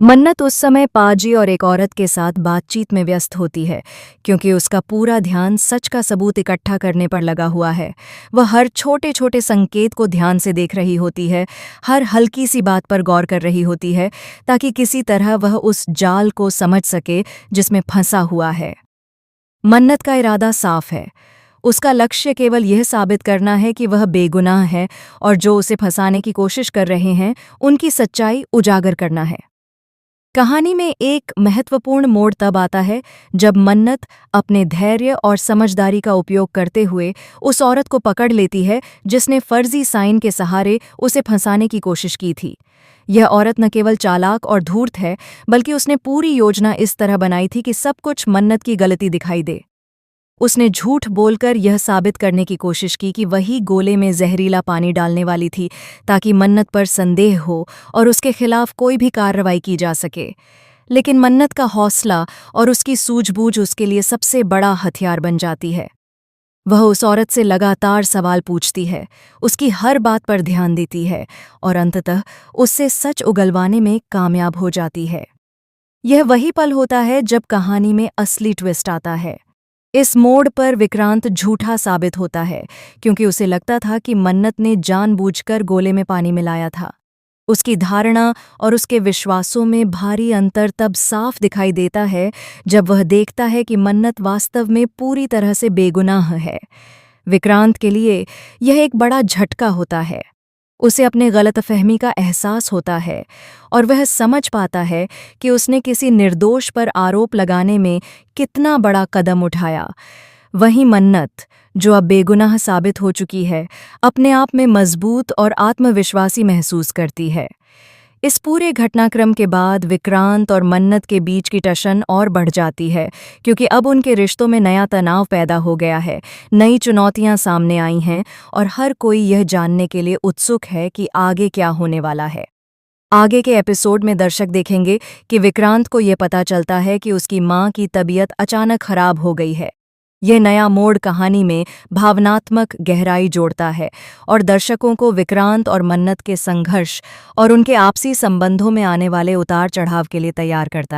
मन्नत उस समय पाजी और एक औरत के साथ बातचीत में व्यस्त होती है क्योंकि उसका पूरा ध्यान सच का सबूत इकट्ठा करने पर लगा हुआ है। वह हर छोटे छोटे संकेत को ध्यान से देख रही होती है, हर हल्की सी बात पर गौर कर रही होती है ताकि किसी तरह वह उस जाल को समझ सके जिसमें फंसा हुआ है। मन्नत का इरादा साफ है। उसका लक्ष्य केवल यह साबित करना है कि वह बेगुनाह है और जो उसे फंसाने की कोशिश कर रहे हैं उनकी सच्चाई उजागर करना है। कहानी में एक महत्वपूर्ण मोड़ तब आता है जब मन्नत अपने धैर्य और समझदारी का उपयोग करते हुए उस औरत को पकड़ लेती है जिसने फर्जी साइन के सहारे उसे फंसाने की कोशिश की थी। यह औरत न केवल चालाक और धूर्त है, बल्कि उसने पूरी योजना इस तरह बनाई थी कि सब कुछ मन्नत की गलती दिखाई दे। उसने झूठ बोलकर यह साबित करने की कोशिश की कि वही गोले में जहरीला पानी डालने वाली थी ताकि मन्नत पर संदेह हो और उसके खिलाफ कोई भी कार्रवाई की जा सके। लेकिन मन्नत का हौसला और उसकी सूझबूझ उसके लिए सबसे बड़ा हथियार बन जाती है। वह उस औरत से लगातार सवाल पूछती है, उसकी हर बात पर ध्यान देती है और अंततः उससे सच उगलवाने में कामयाब हो जाती है। यह वही पल होता है जब कहानी में असली ट्विस्ट आता है। इस मोड़ पर विक्रांत झूठा साबित होता है क्योंकि उसे लगता था कि मन्नत ने जानबूझकर गोले में पानी मिलाया था। उसकी धारणा और उसके विश्वासों में भारी अंतर तब साफ दिखाई देता है जब वह देखता है कि मन्नत वास्तव में पूरी तरह से बेगुनाह है। विक्रांत के लिए यह एक बड़ा झटका होता है। उसे अपने गलतफहमी का एहसास होता है और वह समझ पाता है कि उसने किसी निर्दोष पर आरोप लगाने में कितना बड़ा कदम उठाया। वहीं मन्नत, जो अब बेगुनाह साबित हो चुकी है, अपने आप में मजबूत और आत्मविश्वासी महसूस करती है। इस पूरे घटनाक्रम के बाद विक्रांत और मन्नत के बीच की टशन और बढ़ जाती है क्योंकि अब उनके रिश्तों में नया तनाव पैदा हो गया है, नई चुनौतियां सामने आई हैं और हर कोई यह जानने के लिए उत्सुक है कि आगे क्या होने वाला है। आगे के एपिसोड में दर्शक देखेंगे कि विक्रांत को यह पता चलता है कि उसकी मां की तबीयत अचानक खराब हो गई है। यह नया मोड़ कहानी में भावनात्मक गहराई जोड़ता है और दर्शकों को विक्रांत और मन्नत के संघर्ष और उनके आपसी संबंधों में आने वाले उतार चढ़ाव के लिए तैयार करता है।